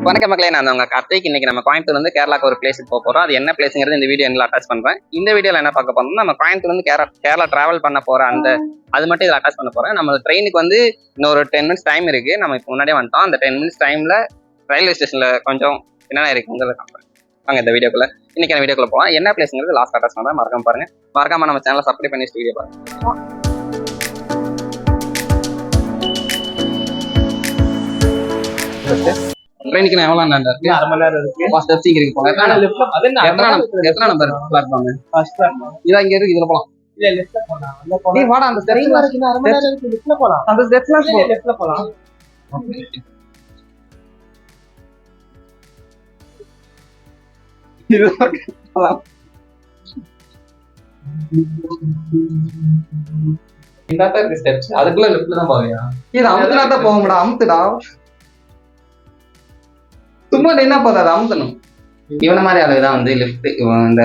வணக்க மக்களே, நான் உங்க கார்த்திக். இன்னைக்கு நம்ம கோயம்புத்தூர்ல இருந்து கேரளாக்கு ஒரு பிளேஸுக்கு போக போறோம். அது என்ன பிளேஸ்ங்கிறது இந்த வீடியோ அட்டாச் பண்றேன். இந்த வீடியோல என்ன பார்க்க போறோம்னா, நம்ம கோயம்புத்தூர்ல இருந்து கேரளா டிராவல் பண்ண போற அது மட்டும் இதில் அட்டாச் பண்ண போறேன். நம்ம ட்ரெயினுக்கு வந்து இன்னொரு 10 மினிட்ஸ் டைம் இருக்கு. நம்ம இப்போ முன்னாடியே வந்துட்டோம். அந்த 10 மினிட்ஸ் டைம்ல ரயில்வே ஸ்டேஷன்ல கொஞ்சம் என்னென்ன இருக்குங்கிறத காட்டுறேன். வாங்க இந்த வீடியோக்குள்ள இன்னைக்கு வீடியோக்குள்ள போகலாம். என்ன பிளேஸ்ங்கிறது லாஸ்ட் அட்டாச் பண்றேன். மறக்காம பாருங்க. மறக்காம நம்ம சேனலை சப்ஸ்கிரைப் பண்ணி வீடியோ பாருங்க. ட்ரெயினுக்கு நான் எவ்வளோ நேரம் இருக்கு? 1/2 மணி நேரம் இருக்கு. ஃபர்ஸ்ட் ஸ்டெப்ஸ் இருக்கு. போங்க. எத்தனை நம்பர் பிளாட்ஃபார்ம்? First platform. இத இங்க இருக்கு. இதுல போலாம். இல்ல லெஃப்ட்ல போலாம். அங்க போலாம். நீ வாடா அந்த ஸ்டெப்ஸ் வரைக்கும் 1/2 மணி நேரம் இருக்கு. லெஃப்ட்ல போலாம். அந்த ஸ்டெப்ஸ்ல லெஃப்ட்ல போலாம். ஓகே. இது போலாம். இந்த பேர் ஸ்டெப்ஸ். அதுக்குள்ள லெஃப்ட்ல தான் போறியா? இது அமுத்துனா தான் போகும்டா. அமுத்துடா. சும்மா என்ன போதாது, அமுத்தணும். இவன மாதிரி ஆளுதான் வந்து லிஃப்ட் இந்த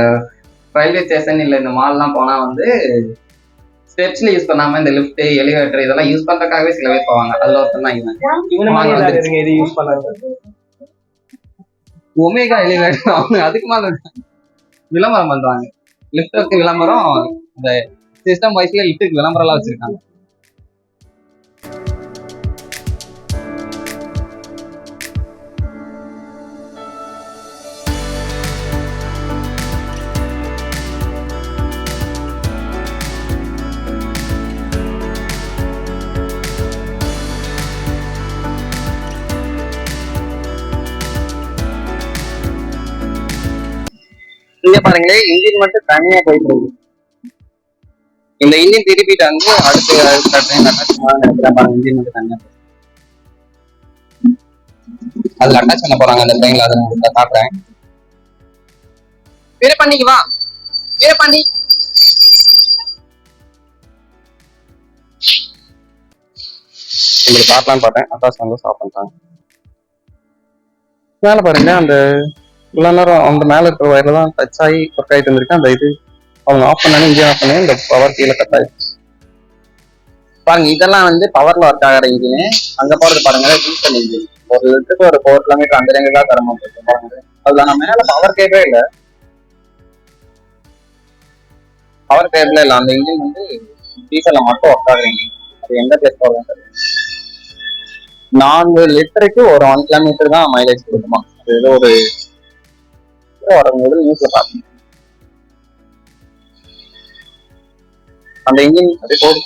ரயில்வே ஸ்டேஷன் இல்ல இந்த மால்லாம் போனா வந்து ஸ்டெப்ஸ்ல யூஸ் பண்ணாம இந்த லிஃப்ட் எலிவேட்டர் இதெல்லாம் யூஸ் பண்றதுக்காகவே சில பேர் போவாங்க. அதுல ஒருத்தர் தான் இது யூஸ் பண்ணாங்க. ஒமேகா எலிவேட்டர் அவங்க அதுக்கு மேல விளம்பரம் பண்றாங்க. லிஃப்ட்டுக்கு விளம்பரம், இந்த சிஸ்டம் வைஸ்ல லிஃப்ட்டுக்கு விளம்பரம் எல்லாம் வச்சிருக்காங்க. இங்க பாருங்களேன், இன்ஜின் மட்டும் தனியா போயிட்டு இருக்கு. இந்த இன்ஜின் திருப்பிட்டு வந்து அடுத்து பாருங்க, இன்ஜின் மட்டும் தனியா அதுல அட்டாச் பண்ண போறாங்க அந்த ட்ரெயின்ல. அதை நான் காட்டுறேன். வீரபாண்டிக்கு வா, வீரபாண்டி. உங்களுக்கு காட்டலான்னு பார்த்தேன். அட்டாச் வந்து ஸ்டாப் பண்ணிட்டாங்க. மேல பாருங்க, அந்த இவ்வளவு நேரம் அந்த மேல இருக்கிற வயர்ல தான் டச் ஆகி ஒர்க் ஆகிட்டு இருந்திருக்கு. அந்த இது அவங்க ஆஃப் பண்ணாலும் இன்ஜின் ஆஃப் பண்ணி இந்த பவர் கீழே கட் ஆயிடுச்சு பாருங்க. இதெல்லாம் வந்து பவர்ல ஒர்க் ஆகிற இன்ஜின். அங்க போறது பாருங்க, டீசல் இன்ஜின். ஒரு லிட்டருக்கு ஒரு 4 கிலோமீட்டர் அந்த ரேஞ்சில் தான் தரமா போயிருக்கு பாருங்க. அதுல நான் மேல பவர் கேட்கவே இல்லை. பவர் கேட்கல இல்லை. அந்த இன்ஜின் வந்து டீசல்ல மட்டும் ஒர்க் ஆகுற இன்ஜின். அது எந்த பிளேஸ் போகிறது? 4 லிட்டருக்கு ஒரு 1 கிலோமீட்டர் தான் மைலேஜ் கொடுக்குமா. அது ஏதோ ஒரு நியூஸ்ல பாத்தீங்க. அந்த இன்ஜின் அப்படி போகுது.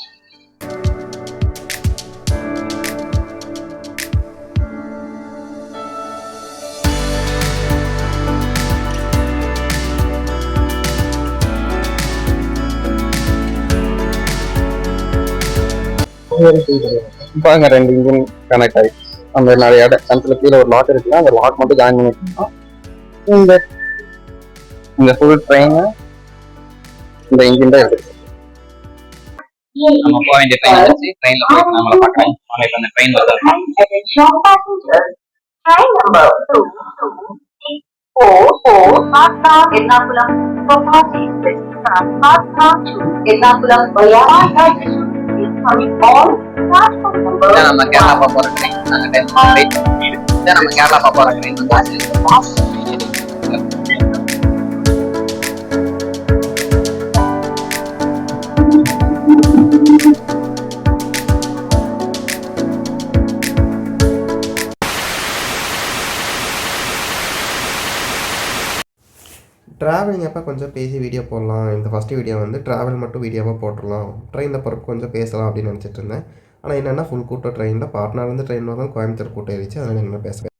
பாருங்க, 2 இன்ஜின் கனெக்ட் ஆயிடுச்சு. அந்த நிறைய இடத்துல கீழே ஒரு லாக் இருக்குன்னா அந்த லாக் மட்டும் ஜாயின் பண்ணிட்டோம்னா இந்த ஃபுல் ட்ரெயின் இந்த இன்ஜின் தான் இருக்கு. நம்ம போக வேண்டிய ட்ரெயின் வந்துச்சு. ட்ரெயின்ல போய் நம்மள பார்க்கலாம். இப்போ அந்த ட்ரெயின் வருது. நம்ம கேரளா போற ட்ரெயின். நம்ம கேரளா போற ட்ரெயின் வந்து ட்ராவலிங் அப்போ கொஞ்சம் பேசி வீடியோ போடலாம். இந்த ஃபஸ்ட்டு வீடியோ வந்து ட்ராவல் மட்டும் வீடியோவாக போட்டுடலாம். ட்ரெயினில் போகிறப்ப கொஞ்சம் பேசலாம் அப்படின்னு நினச்சிட்டு இருந்தேன். ஆனால் என்னென்னா ஃபுல் கூட்டம் ட்ரெயினில். பாட்னாலேருந்து ட்ரெயின் தான் கோயம்புத்தூர் கூட்டம் ஏறிச்சு. அதனால் என்ன பேசுகிறேன்.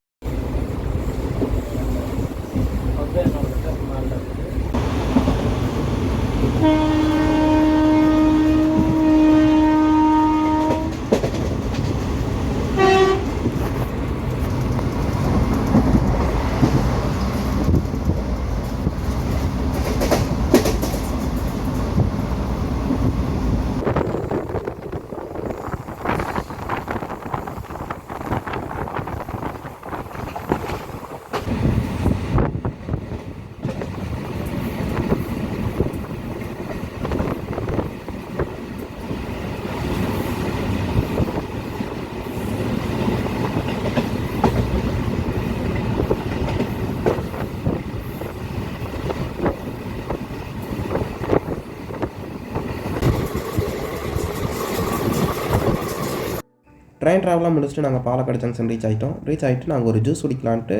ட்ரெயின் ட்ராவலாக முடிச்சுட்டு நாங்கள் பாலக்காடு ஜங்ஷன் ரீச் ஆகிட்டு நாங்கள் ஒரு ஜூஸ் குடிக்கலான்ட்டு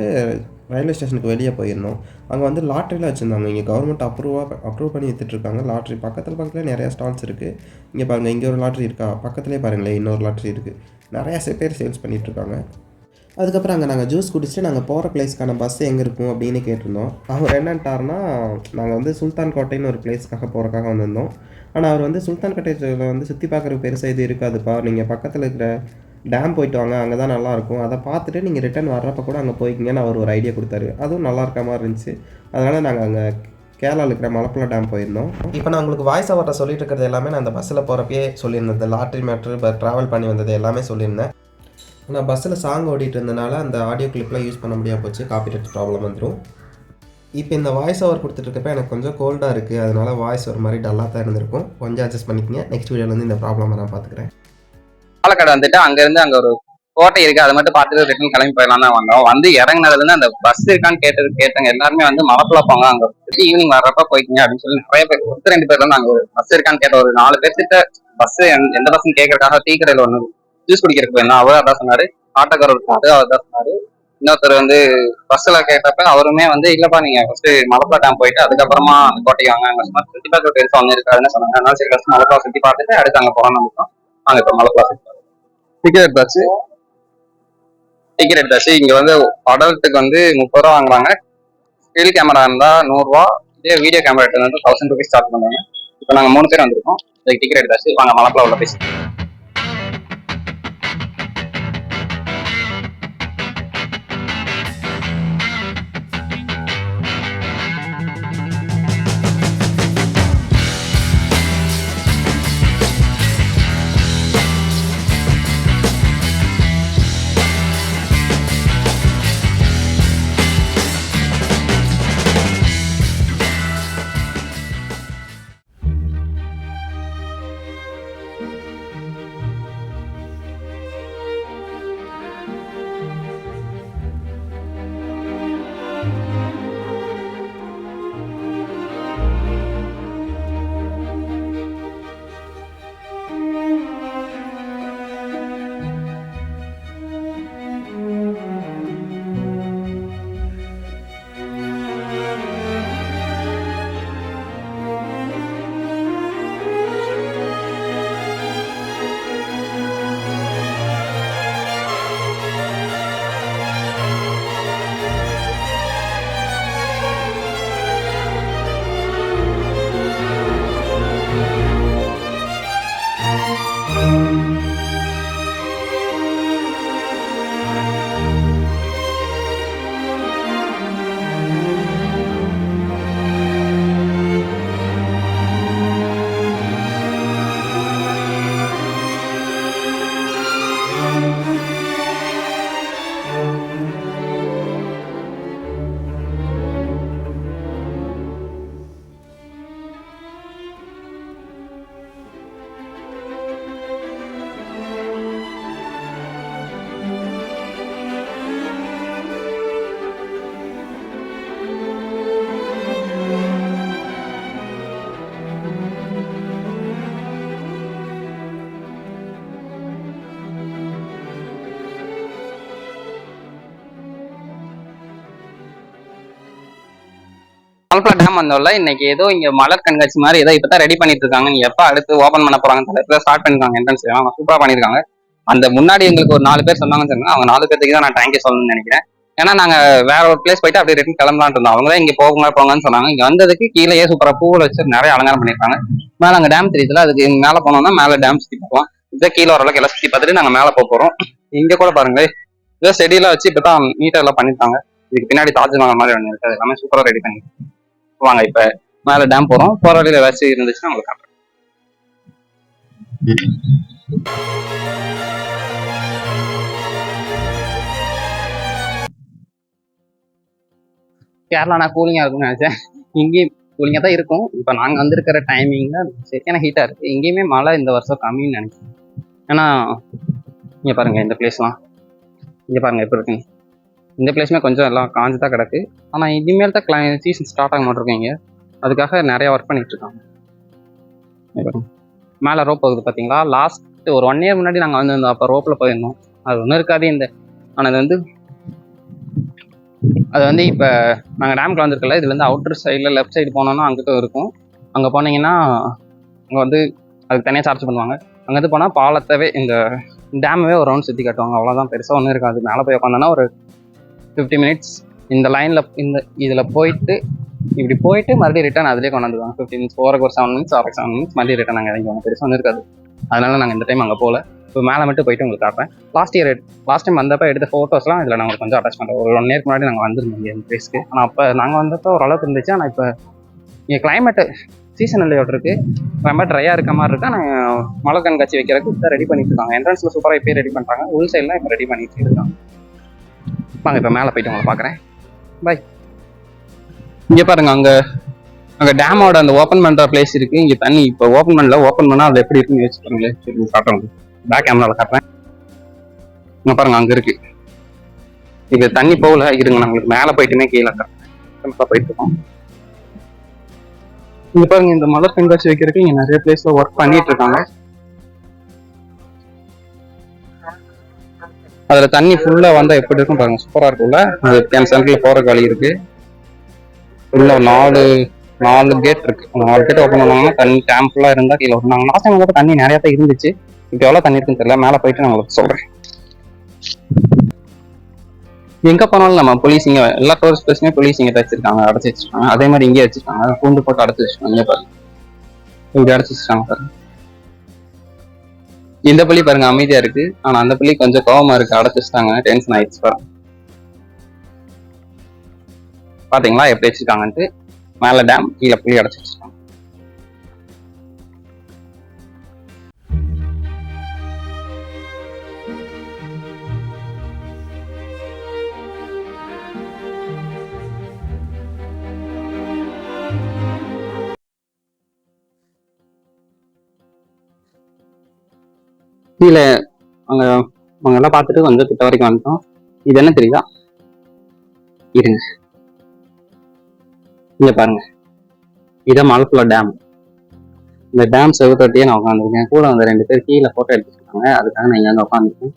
ரயில்வே ஸ்டேஷனுக்கு வெளியே போயிருந்தோம். அங்கே வந்து லாட்ரியில் வச்சுருந்தாங்க. இங்கே கவர்மெண்ட் அப்ரூவ் பண்ணி விற்றுட்ருக்காங்க. லாட்ரி பக்கத்தில் நிறையா ஸ்டால்ஸ் இருக்குது. இங்கே பாருங்கள், இங்கே ஒரு லாட்ரி இருக்கா, பக்கத்துலேயே பாருங்களேன் இன்னொரு லாட்ரி இருக்குது. நிறையா பேர் சேல்ஸ் பண்ணிகிட்ருக்காங்க. அதுக்கப்புறம் அங்கே நாங்கள் ஜூஸ் குடிச்சிட்டு நாங்கள் போகிற பிளேஸ்க்கான பஸ் எங்கே இருக்கும் அப்படின்னு கேட்டிருந்தோம். அவர் என்னன்ட்டாருன்னா, நாங்கள் வந்து சுல்தான் கோட்டைன்னு ஒரு பிளேஸ்க்காக போகிறக்காக வந்திருந்தோம். ஆனால் அவர் வந்து சுல்தான் கோட்டையில் வந்து சுற்றி பார்க்குற பெருசாக இது இருக்காதுப்பா, நீங்கள் பக்கத்தில் இருக்கிற டேம் போயிட்டு வாங்க, அங்கே தான் நல்லாயிருக்கும், அதை பார்த்துட்டு நீங்கள் ரிட்டர்ன் வர்றப்போ கூட அங்கே போய்க்கிங்கன்னு அவர் ஒரு ஐடியா கொடுத்தாரு. அதுவும் நல்லா இருக்க மாதிரி இருந்துச்சு. அதனால் நாங்கள் அங்கே கேரளாவில் இருக்கிற மலப்புழா டேம் போயிருந்தோம். இப்போ நான் உங்களுக்கு வாய்ஸ் ஓவரில் சொல்லிட்டு இருக்கிறது எல்லாமே நான் அந்த பஸ்ஸில் போகிறப்பயே சொல்லியிருந்தேன். லாட்ரி மேட்ரு, ட்ராவல் பண்ணி வந்தது எல்லாமே சொல்லியிருந்தேன். ஆனால் பஸ்ஸில் சாங் ஓடிட்டு இருந்தனால அந்த ஆடியோ கிளிப்லாம் யூஸ் பண்ண முடியாது போச்சு, காப்பிரைட் ப்ராப்ளம் வந்துடும். இப்போ இந்த வாய்ஸ் ஓவர் கொடுத்துட்ருக்கப்ப எனக்கு கொஞ்சம் கோல்டாக இருக்குது, அதனால் வாய்ஸ் ஒரு மாதிரி டல்லாக தான் இருந்திருக்கும். கொஞ்சம் அட்ஜஸ்ட் பண்ணிக்கங்க. நெக்ஸ்ட் வீடியோவில் வந்து இந்த ப்ராப்ளமை நான் பார்த்துக்கிறேன். பாலக்காடு வந்துட்டு அங்கேருந்து அங்கே ஒரு கோட்டை இருக்குது, அதை மட்டும் பார்த்துட்டு ரிட்டர்ன் கிளம்பி போயிடலாம் தான் வந்தோம். வந்து இறங்கினதுலேருந்து அந்த பஸ் இருக்கான்னு கேட்டாங்க. எல்லாருமே வந்து மலப்புழா போங்க, அங்கே ஈவினிங் வர்றப்ப போய்க்கிங்க அப்படின்னு சொல்லி நிறைய பேர், 2 பேர் வந்து அங்கே பஸ் இருக்கான்னு கேட்ட ஒரு 4 பேர்கிட்ட பஸ் எந்த பஸ்ன்னு கேட்கறதுக்காக டீ கடையில் ஒன்று ஜூஸ் குடிக்கிறதுக்கு வேணும் அவர் அதான் சொன்னாரு. ஆட்டோக்காரர் இருக்காரு, அவர் தான் சொன்னாரு. இன்னொருத்தர் வந்து பஸ்ல கேட்டப்ப அவருமே வந்து இல்லப்பா நீங்க ஃபர்ஸ்ட் மலப்புழா டேம் போயிட்டு அதுக்கப்புறமா அந்த கோட்டைக்கு வாங்க, அங்க சும்மா சுத்தி பார்க்க பெருசா ஒண்ணு இருக்காதுன்னு சொன்னாங்க. அதனால சரி ஃபர்ஸ்ட் மலப்புழா சுத்தி பார்த்துட்டு அடுத்து அங்க போறோம்னு நினைச்சோம். அங்க இப்ப மலப்புழா சுத்தி டிக்கெட் எடுத்தாச்சு. இங்க வந்து அடல்ட்டுக்கு வந்து 30 ரூபா வாங்குறாங்க. ஸ்டில் கேமரா இருந்தா 100 ரூபா, இதே வீடியோ கேமரா எடுத்து வந்து 1000 rupees சார்ஜ் பண்ணுவாங்க. இப்போ நாங்க 3 பேர் வந்திருக்கோம். டிக்கெட் எடுத்தாச்சு, வாங்க மலப்புழா உள்ள பேசி. மலப்புழா டேம் வந்தோம்ல, இன்னைக்கு ஏதோ இங்க மலர் கண்காட்சி மாதிரி ஏதோ இப்பதான் ரெடி பண்ணிட்டு இருக்காங்க. நீங்க எப்ப அடுத்து ஓபன் பண்ண போறாங்கன்னு தெரியல. ஸ்டார்ட் பண்ணிருக்காங்க என்ட்ரன்ஸ், சூப்பரா பண்ணிருக்காங்க. அந்த முன்னாடி எங்களுக்கு ஒரு 4 பேர் சொன்னாங்கன்னு சொன்னாங்க. அவங்க 4 பேருக்கு தான் நான் தேங்க்யூ சொல்லணும்னு நினைக்கிறேன். ஏன்னா நாங்க வேற ஒரு பிளேஸ் போயிட்டு அப்படியே ரிட்டன் கிளம்பலான்னு இருந்தோம். அவங்க தான் இங்க போங்கன்னு சொன்னாங்க. இங்க வந்ததுக்கு கீழே சூப்பரா பூவில் வச்சு நிறைய அலங்காரம் பண்ணிருக்காங்க. மேல அங்க டேம் தெரியுதுல, அதுக்கு மேல போனோம்னா மேல டேம் சுத்தி பார்ப்போம். இதை கீழே ஓரளவுக்கு எல்லாம் சுத்தி பார்த்துட்டு நாங்க மேல போறோம். இங்க கூட பாருங்க, இதோ செடியெல்லாம் வச்சு இப்பதான் நீட்டா எல்லாம் பண்ணிருக்காங்க. இதுக்கு பின்னாடி தாஜ்மஹால் மாதிரி ஒன்று இருக்கு, அது எல்லாமே சூப்பரா ரெடி பண்ணி. வாங்க இப்ப மேல டேம் போறோம். போற வழியில ஏதாச்சும் இருந்துச்சுன்னா உங்களுக்கு காட்டுறேன். கேரளானா கூலிங்கா இருக்கும்னு நினைச்சேன். இங்கேயும் கூலிங்கா தான் இருக்கும். இப்ப நாங்க வந்திருக்கிற டைமிங்ல சரியான ஹீட்டா இருக்கு. எங்கேயுமே மழை இந்த வருஷம் கம்மின்னு நினைக்கிறேன். ஏன்னா இங்க பாருங்க, இந்த பிளேஸ்லாம் இங்க பாருங்க எப்படி இருக்குங்க. இந்த பிளேஸ்மே கொஞ்சம் எல்லாம் காஞ்சு தான் கிடக்கு. ஆனால் இனிமேல் தான் சீசன் ஸ்டார்ட் ஆக மாட்டிருக்கீங்க. அதுக்காக நிறைய ஒர்க் பண்ணிட்டு இருக்காங்க. மேலே ரோப் போகுது பார்த்தீங்களா. லாஸ்ட் ஒரு 1 year முன்னாடி நாங்கள் வந்திருந்தோம். அப்போ ரோப்பில் போயிருந்தோம். அது ஒன்றும் இருக்காது. ஆனால் அது வந்து இப்போ நாங்கள் டேமுக்கு வந்திருக்கல, இதுல இருந்து அவுட்டர் சைடில் லெஃப்ட் சைடு போனோம்னா அங்கிட்ட இருக்கும். அங்கே போனீங்கன்னா அங்கே வந்து அதுக்கு தனியாக சார்ஜ் பண்ணுவாங்க. அங்கேருந்து போனால் பாலத்தவே இந்த டேமவே ஒரு ரவுண்ட் சுற்றி காட்டுவாங்க. அவ்வளோதான், பெருசாக ஒன்றும் இருக்காது. மேலே போய் உட்காந்தோன்னா ஒரு 50 மினிட்ஸ் இந்த லைனில் இதில் போயிட்டு இப்படி போயிட்டு மறுபடியும் ரிட்டர்ன் அதிலே கொண்டு வந்துடுவாங்க. 15 மினிட்ஸ் போகிறக்கு ஒரு 7 மினிட்ஸ், 7 மினிட்ஸ் மறுபடியும் ரிட்டர்ன் நாங்கள் இறங்குவாங்க. பெருசாக ஒன்றும் இருக்காது. அதனால நாங்கள் இந்த டைம் அங்கே போகல. இப்போ மேலே மட்டும் போயிட்டு உங்களுக்கு காட்டுறேன். லாஸ்ட் டைம் வந்தப்போ எடுத்த ஃபோட்டோஸ்லாம் இதில் நாங்கள் கொஞ்சம் அட்டாச் பண்ணுறோம். ஒரு 1 இயர்க்கு முன்னாடி நாங்கள் வந்திருந்தோம் இங்கே இந்த பிளேஸ்க்கு. ஆனால் அப்போ நாங்கள் வந்தப்போ ஓரளவுக்கு இருந்துச்சு. ஆனால் இப்போ இங்கே கிளைமேட்டு சீசன் இல்லையோட இருக்கு, ரொம்ப ட்ரையாக இருக்க மாதிரி இருக்கு. ஆனால் மழை கண்காட்சி வைக்கிறதுக்கு இப்போ ரெடி பண்ணிட்டு இருக்காங்க. என்ட்ரன்ஸில் சூப்பராக இப்போ ரெடி பண்ணுறாங்க. உள் சைட்லாம் இப்போ ரெடி பண்ணிட்டு இருக்காங்க. வாங்க இப்போ மேலே போயிட்டு உங்களை பார்க்குறேன். பாய். இங்கே பாருங்க, அங்கே டேமோட அந்த ஓப்பன் பண்ணுற பிளேஸ் இருக்குது. இங்கே தண்ணி இப்போ ஓப்பன் பண்ணால் அது எப்படி இருக்குன்னு யோசிச்சு பாருங்களேன். சரி காட்டுறோம், பேக் கேமராவில் காட்டுறேன். இங்கே பாருங்க, அங்கே இருக்குது. இப்போ தண்ணி போகல, இருங்க நம்மளுக்கு மேலே போயிட்டுமே கீழே காட்டுறேன். போயிட்டு இருக்கோம். இங்க பாருங்க, இந்த மலர் கண்காட்சி வைக்கிறதுக்கு இங்க நிறைய பிளேஸ்ல ஒர்க் பண்ணிட்டு இருக்காங்க. அதுல தண்ணி ஃபுல்லா வந்தா எப்படி இருக்கும் பாருங்க, சூப்பரா இருக்கும்ல. அது சென்டர்ல போற வழி இருக்கு. உள்ள 4 கேட் இருக்கு. 4 கேட் ஓப்பன் பண்ணாங்கன்னா தண்ணி டேம் ஃபுல்லா இருந்தா கீழே வரும். நாங்கள் லாஸ்ட் டைம் வந்து தண்ணி நிறைய தான் இருந்துச்சு. இப்போ எவ்வளவு தண்ணி இருக்குன்னு தெரியல. மேலே போயிட்டு நான் உங்களுக்கு சொல்றேன். எங்க போனாலும் நம்ம போலீஸ் இங்க எல்லா டூரிஸ்ட் பிளேஸ்மே போலீஸ் இங்க வச்சிருக்காங்க, அடைச்சி வச்சிருக்காங்க. அதே மாதிரி இங்கே வச்சிருக்காங்க, கூண்டு போட்டு அடைச்சி வச்சிருக்காங்க. இங்க பாருங்க, இப்படி அடைச்சி வச்சிருக்காங்க பாருங்க. இந்த பள்ளி பாருங்க அமைதியா இருக்கு, ஆனா அந்த பள்ளி கொஞ்சம் கோவமா இருக்கு, அடைச்சி வச்சிட்டாங்க. டென்ஷன் ஆயிடுச்சு பாருங்க. பாத்தீங்களா எப்படி வச்சிருக்காங்கன்ட்டு. மேல டேம், கீழே பள்ளி அடைச்சி வச்சிருக்காங்க. கீழே அவங்க எல்லாம் பார்த்துட்டு கொஞ்சம் கிட்ட வரைக்கும் வந்துட்டோம். இது என்ன தெரியுதா? இருங்க, இங்க பாருங்க, இதான் மலப்புழா டேம். இந்த டேம் செவத்தொட்டியே நான் உட்காந்துருக்கேன். கூட வந்து 2 பேர் கீழே போட்டோ எடுத்துருக்காங்க. அதுக்காக நான் இங்க வந்து உட்காந்துருக்கேன்.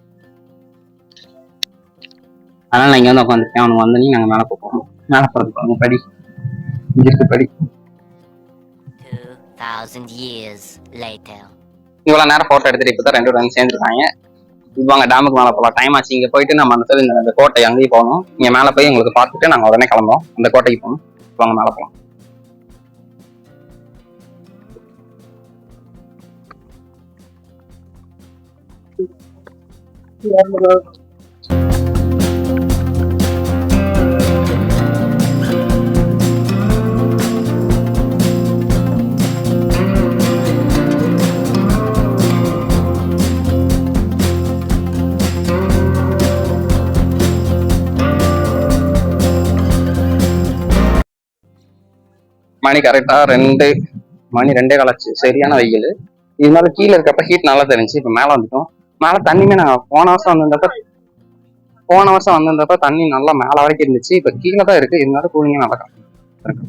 அதனால நான் இங்க வந்து உட்காந்துருக்கேன். அவனுக்கு வந்து நாங்கள் மேலே போகிறோம். மேலே போகிறதுக்கு படி இங்க இருக்கு, படி. 2000 years later. இவ்வளவு நேரம் போட்டோ எடுத்துட்டு இப்பதான் 2 பேரும் சேர்ந்துருக்காங்க. இவாங்க டேமுக்கு மேலே போகலாம். டைம் ஆச்சு. இங்க போயிட்டு நம்ம அந்த இந்த கோட்டை அங்கேயும் போகணும். இங்க மேலே போய் உங்களுக்கு பார்த்துட்டு நாங்கள் உடனே கிளம்புறோம். அந்த கோட்டைக்கு போகணும். வாங்க மேலே போகலாம். மணி கரெக்டா 2 மணி 2 காலாச்சு. சரியான வெயில். இருந்தாலும் கீழே இருக்கப்ப ஹீட் நல்லா தெரிஞ்சு. இப்போ மேலே வந்துட்டோம். மேலே தண்ணியுமே நாங்கள் போன வருஷம் வந்திருந்தப்ப தண்ணி நல்லா மேலே வரைக்கும் இருந்துச்சு. இப்போ கீழே தான் இருக்கு. இருந்தாலும் கூலிங்க நல்லா இருக்கு.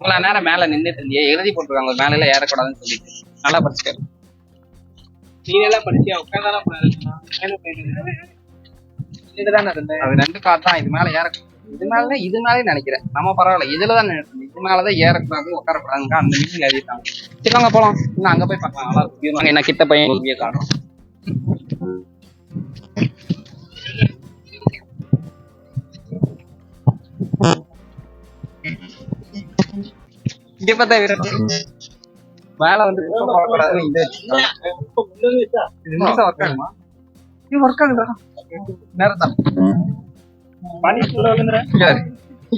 இவ்வளவு நேரம் மேல நின்றுட்டு இருந்தியே, எழுதி போட்டுருக்காங்க மேல எல்லாம் ஏறக்கூடாதுன்னு சொல்லிட்டு. நல்லா படிச்சுட்டு நீங்க எல்லாம் படிச்சியா? உட்காந்தாலும் அது 2 கார் தான். இது மேல இது மேலே நினைக்கிறேன். நம்ம பரவாயில்ல, இதுலதான் இது மேலதான் ஏறக்கூடாது உட்காரக்கூடாதுங்க அந்த மீட்டிங் எழுதிட்டாங்க. சரி வாங்க போலாம். இன்னும் அங்க போய் பார்க்கலாம். நல்லா இருக்கும். என்ன கிட்ட பையன் காணும். இங்க பார்த்தா மேல வந்து ஒர்க் ஆகுதா?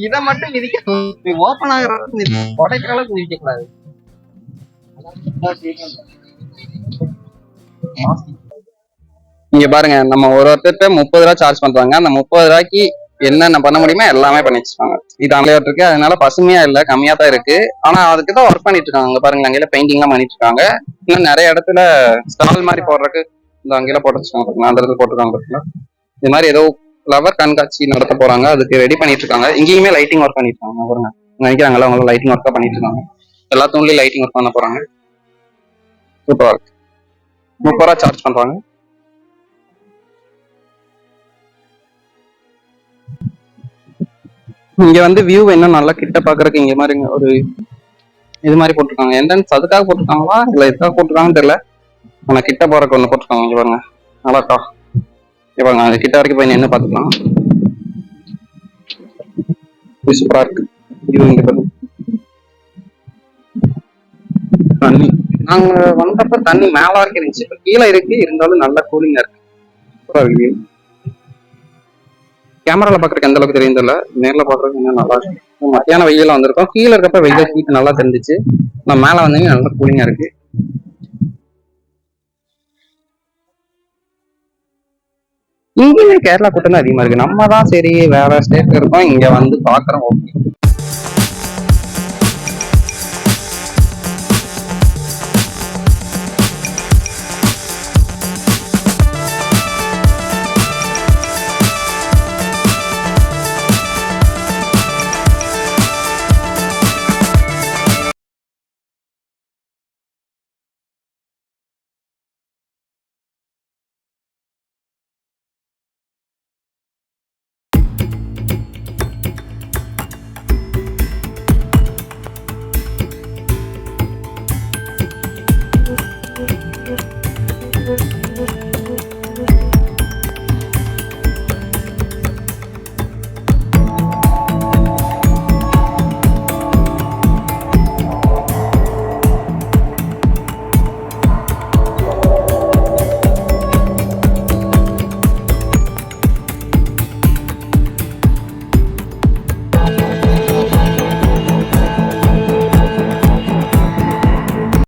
இதை மட்டும் மிதிக்க ஓப்பன் ஆகுறது உடைக்கிற அளவுக்கு மிதிக்க கூடாது. இங்க பாருங்க, நம்ம ஒருத்தர்கிட்ட 30 ரூபா சார்ஜ் பண்றாங்க. அந்த 30 ரூபாய்க்கு என்னென்ன பண்ண முடியுமோ எல்லாமே பண்ணி வச்சிருக்காங்க. இது அங்கேயே இருக்கு, அதனால பசுமையா இல்ல, கம்மியா தான் இருக்கு. ஆனா அதுக்கு தான் ஒர்க் பண்ணிட்டு இருக்காங்க. அங்க பாருங்க, அங்கேயே பெயிண்டிங் எல்லாம் பண்ணிட்டு இருக்காங்க. இன்னும் நிறைய இடத்துல ஸ்டால் மாதிரி போடுறதுக்கு இந்த அங்கேயே போட்டு வச்சிருக்காங்க. அந்த இடத்துல போட்டுருக்காங்க பாத்தீங்களா? இது மாதிரி ஏதோ ஃப்ளவர் கண்காட்சி நடத்த போறாங்க, அதுக்கு ரெடி பண்ணிட்டு இருக்காங்க. இங்கேயுமே லைட்டிங் ஒர்க் பண்ணிட்டு இருக்காங்க பாருங்க. நினைக்கிறாங்கல்ல, அவங்க லைட்டிங் ஒர்க் பண்ணிட்டு இருக்காங்க. எல்லா தூண்லயும் லைட்டிங் ஒர்க் பண்ண போறாங்க. சூப்பரா இருக்கு. 30 ரூபா சார்ஜ் பண்றாங்க. இங்க வந்து வியூ இன்னும் நல்லா கிட்ட பாக்குறதுக்கு இங்க மாதிரி ஒரு இது மாதிரி போட்டிருக்காங்க. என்ட்ரன்ஸ் அதுக்காக போட்டிருக்காங்களா இல்ல எதுக்காக போட்டிருக்காங்கன்னு தெரியல. ஆனா கிட்ட போறதுக்கு ஒண்ணு போட்டிருக்காங்க. இங்க பாருங்க, நல்லா இருக்கா? இங்க பாருங்க, அது கிட்ட வரைக்கும் போய் நின்று பாத்துக்கலாம். சூப்பரா இருக்கு. இது இங்க பாருங்க, தண்ணி. நாங்க வந்தப்ப தண்ணி மேல வரைக்கும் இருந்துச்சு, இப்ப கீழே இருக்கு. இருந்தாலும் நல்ல கூலிங்கா இருக்கு. சூப்பரா இருக்கு. கேமரால பாக்குறதுக்கு எந்த அளவுக்கு தெரியும் தெரியல, நேர்ல பாக்குறதுக்கு இன்னும் நல்லா இருக்கு. மத்தியான வெயில வந்திருக்கோம். கீழே இருக்கப்ப வெயில் ஹீட் நல்லா தெரிஞ்சிச்சு. நான் மேல வந்தீங்க நல்லா கூலிங்கா இருக்கு. இங்கேயுமே கேரளா கூட்டம் தான் அதிகமா இருக்கு. நம்ம தான் சரி வேற ஸ்டேட்ல இருக்கோம், இங்க வந்து பாக்குறோம். ஓகே,